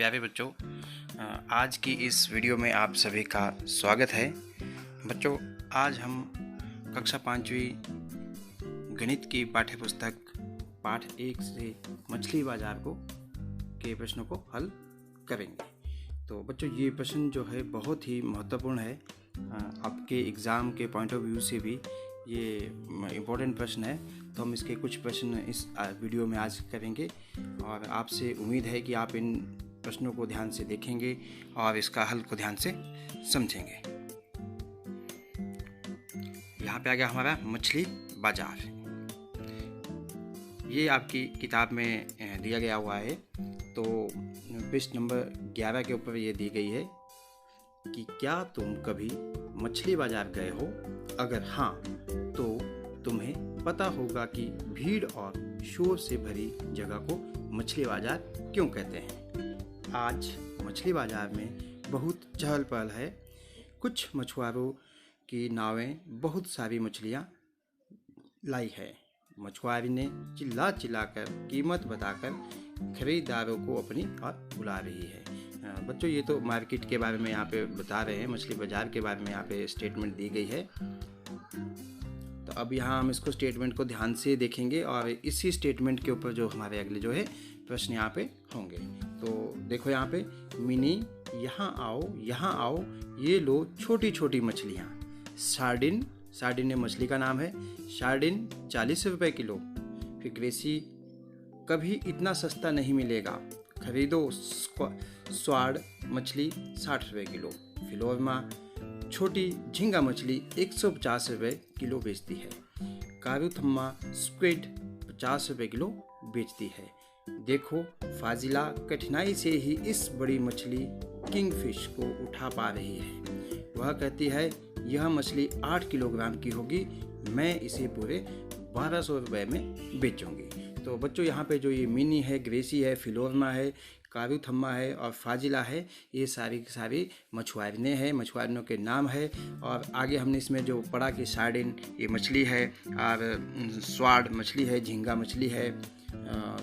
प्यारे बच्चों, आज की इस वीडियो में आप सभी का स्वागत है। बच्चों, आज हम कक्षा 5वीं गणित की पाठ्य पुस्तक पाठ 1 से मछली बाजार के प्रश्नों को हल करेंगे। तो बच्चों, ये प्रश्न जो है बहुत ही महत्वपूर्ण है। आपके एग्ज़ाम के पॉइंट ऑफ व्यू से भी ये इम्पोर्टेंट प्रश्न है। तो हम इसके कुछ प्रश्न इस वीडियो में आज करेंगे और आपसे उम्मीद है कि आप इन प्रश्नों को ध्यान से देखेंगे और इसका हल को ध्यान से समझेंगे। यहाँ पे आ गया हमारा मछली बाजार। ये आपकी किताब में दिया गया हुआ है। तो पृष्ठ नंबर 11 के ऊपर ये दी गई है कि क्या तुम कभी मछली बाजार गए हो? अगर हाँ, तो तुम्हें पता होगा कि भीड़ और शोर से भरी जगह को मछली बाजार क्यों कहते हैं। आज मछली बाजार में बहुत चहल पहल है। कुछ मछुआरों की नावें बहुत सारी मछलियाँ लाई है। मछुआरी ने चिल्ला चिल्लाकर कीमत बताकर खरीदारों को अपनी ओर बुला रही है। बच्चों, ये तो मार्केट के बारे में यहाँ पे बता रहे हैं, मछली बाजार के बारे में यहाँ पे स्टेटमेंट दी गई है। तो अब यहाँ हम इसको स्टेटमेंट को ध्यान से देखेंगे और इसी स्टेटमेंट के ऊपर जो हमारे अगले जो है प्रश्न यहाँ पे होंगे। तो देखो यहाँ पे, मिनी यहाँ आओ, ये लो छोटी छोटी मछलियाँ। सार्डिन, सार्डिन मछली का नाम है। सार्डिन 40 रुपये किलो। फिर ग्रेसी, कभी इतना सस्ता नहीं मिलेगा, खरीदो। स्वाड मछली 60 रुपये किलो। फिलोरमा छोटी झींगा मछली 150 रुपये किलो बेचती है। कारूथम्मा स्क्विड 50 रुपये किलो बेचती है। देखो, फाजिला कठिनाई से ही इस बड़ी मछली किंगफिश को उठा पा रही है। वह कहती है, यह मछली 8 किलोग्राम की होगी, मैं इसे पूरे 1200 रुपये में बेचूंगी। तो बच्चों, यहाँ पे जो ये मिनी है, ग्रेसी है, फिलोरमा है, कारूथम्मा है और फाजिला है, ये सारी की सारी मछुआरिनें हैं, मछुआरिनों के नाम है। और आगे हमने इसमें जो पढ़ा कि सार्डिन ये मछली है, और स्वाड मछली है, झींगा मछली है,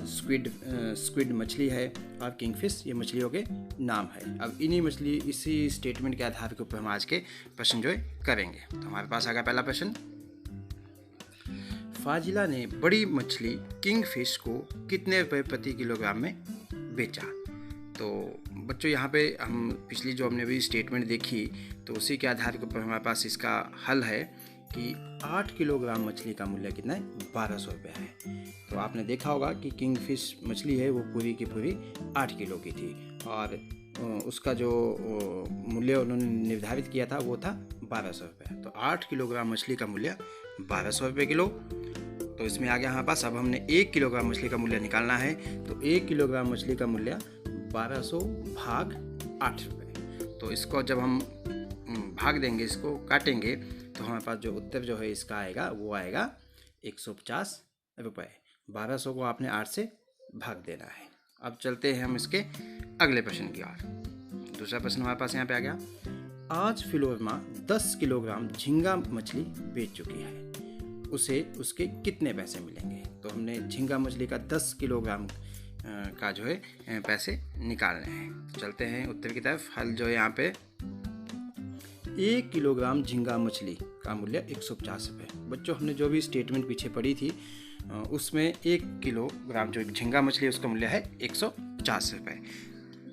स्क्विड मछली है, और किंगफिश ये मछलियों के नाम है। अब इन्हीं मछली इसी स्टेटमेंट के आधार के ऊपर हम आज के प्रश्न जो करेंगे। तो हमारे पास आ गया पहला प्रश्न। फाजिला ने बड़ी मछली किंगफिश को कितने रुपए प्रति किलोग्राम में बेचा? तो बच्चों, यहाँ पे हम पिछली जो हमने भी स्टेटमेंट देखी, तो उसी के आधार के ऊपर हमारे पास इसका हल है कि 8 किलोग्राम मछली का मूल्य कितना है? 1200 रुपये है। तो आपने देखा होगा कि किंगफिश मछली है वो पूरी की पूरी 8 किलो की थी और उसका जो मूल्य उन्होंने निर्धारित किया था वो था 1200 रुपये। तो 8 किलोग्राम मछली का मूल्य 1200 रुपये किलो। तो इसमें आ गया हमारे पास। अब हमने 1 किलोग्राम मछली का मूल्य निकालना है। तो 1 किलोग्राम मछली का मूल्य 1200 भाग 8 रुपये। तो इसको जब हम भाग देंगे, इसको काटेंगे, तो हमारे पास जो उत्तर जो है इसका आएगा वो आएगा 150 रुपये। 1200 को आपने 8 से भाग देना है। अब चलते हैं हम इसके अगले प्रश्न की ओर। दूसरा प्रश्न हमारे पास यहाँ पे आ गया। आज फिलोरमा 10 किलोग्राम झींगा मछली बेच चुकी है, उसे उसके कितने पैसे मिलेंगे? तो हमने झींगा मछली का 10 किलोग्राम का जो है पैसे निकालने हैं। चलते हैं उत्तर की तरफ। हल जो है यहाँ पे, 1 किलोग्राम झींगा मछली का मूल्य 150 रुपये। बच्चों, हमने जो भी स्टेटमेंट पीछे पढ़ी थी उसमें 1 किलोग्राम जो झींगा मछली है उसका मूल्य है 150 रुपये।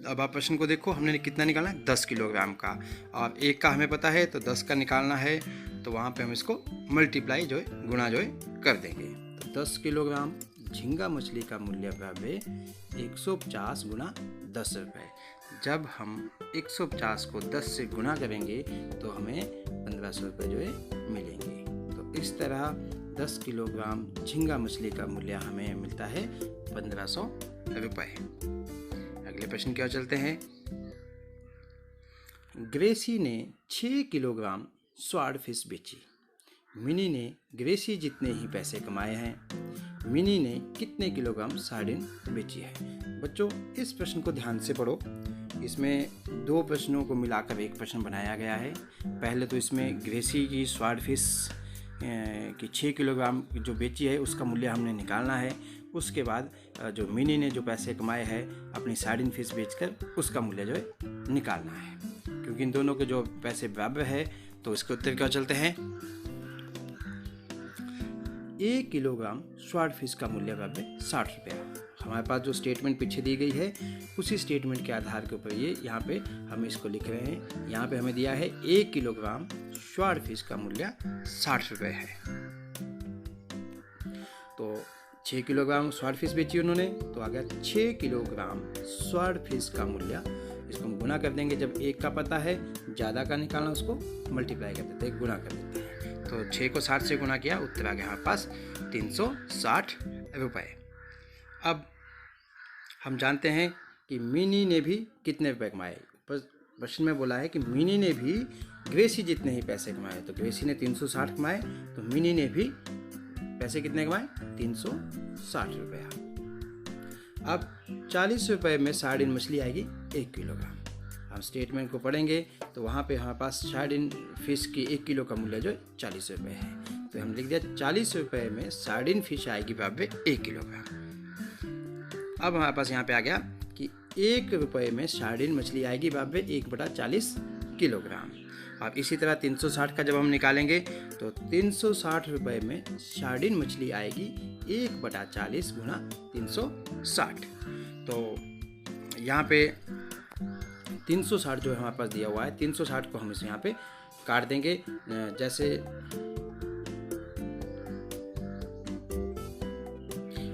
अब आप प्रश्न को देखो, हमने कितना निकालना है? 10 किलोग्राम का, और 1 का हमें पता है तो 10 का निकालना है। तो वहाँ पे हम इसको मल्टीप्लाई जो है, गुणा जो है कर देंगे। तो 10 किलोग्राम झींगा मछली का मूल्य बराबर 150 गुना 10 रुपये। जब हम 150 को 10 से गुना करेंगे तो हमें 1500 रुपये जो है मिलेंगे। तो इस तरह 10 किलोग्राम झींगा मछली का मूल्य हमें मिलता है 1500 रुपये। अगले प्रश्न की ओर चलते हैं। ग्रेसी ने 6 किलोग्राम स्वाड फिश बेची। मिनी ने ग्रेसी जितने ही पैसे कमाए हैं। मिनी ने कितने किलोग्राम सार्डिन बेची है? बच्चों, इस प्रश्न को ध्यान से पढ़ो। इसमें 2 प्रश्नों को मिलाकर एक प्रश्न बनाया गया है। पहले तो इसमें ग्रेसी की स्वाड फिश की 6 किलोग्राम जो बेची है उसका मूल्य हमने निकालना है। उसके बाद जो मिनी ने जो पैसे कमाए हैं अपनी सार्डिन फिश बेचकर उसका मूल्य जो है निकालना है। क्योंकि इन दोनों के जो पैसे बराबर है तो इसके उत्तर क्या चलते हैं। 1 किलोग्राम स्वार्ड फिश का मूल्य बराबर 60 रुपया। हमारे पास जो स्टेटमेंट पीछे दी गई है उसी स्टेटमेंट के आधार के ऊपर ये यहाँ पे हम इसको लिख रहे हैं। यहाँ पे हमें दिया है 1 किलोग्राम स्वार्ड फिश का मूल्य 60 रुपये है। तो 6 किलोग्राम स्वार्ड फिश बेची उन्होंने, तो आ गया 6 किलोग्राम स्वार्ड फिश का मूल्य। इसको हम गुना कर देंगे, जब 1 का पता है ज़्यादा का निकालना उसको मल्टीप्लाई कर देते हैं, गुना कर देते हैं। तो 6 को 60 से गुना किया, उत्तर आ गया हमारे पास 360 रुपये। अब हम जानते हैं कि मिनी ने भी कितने रुपए कमाए। प्रश्न में बोला है कि मिनी ने भी ग्रेसी जितने ही पैसे कमाए। तो ग्रेसी ने 360 कमाए, तो मिनी ने भी पैसे कितने कमाए, 360 रुपया। अब 40 रुपये में सार्डिन मछली आएगी 1 किलोग्राम। हम स्टेटमेंट को पढ़ेंगे तो वहाँ पे हमारे पास सार्डिन फिश की 1 किलो का मूल्य जो 40 रुपये है। तो हम लिख दिया 40 रुपये में सार्डिन फिश आएगी बराबर 1 किलोग्राम। अब हमारे पास यहाँ पे आ गया कि 1 रुपये में सार्डिन मछली आएगी बराबर 1/40 किलोग्राम। अब इसी तरह 360 का जब हम निकालेंगे तो 360 रुपये में सार्डिन मछली आएगी 1/40 गुना 360। तो यहाँ पे 360 जो है हमारे पास दिया हुआ है, 360 को हम इसे यहाँ पे काट देंगे। जैसे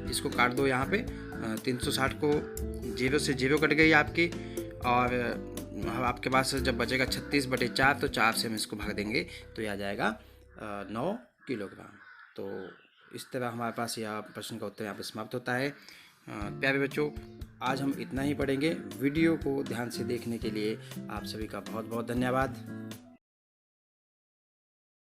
इसको काट दो, यहाँ पे 360 को 0 से 0 कट गई आपकी, और आपके पास जब बचेगा 36/4 तो 4 से हम इसको भाग देंगे तो यह आ जाएगा 9 किलोग्राम। तो इस तरह हमारे पास यह प्रश्न का उत्तर यहाँ पर समाप्त होता है। प्यारे बच्चों, आज हम इतना ही पढ़ेंगे। वीडियो को ध्यान से देखने के लिए आप सभी का बहुत बहुत धन्यवाद।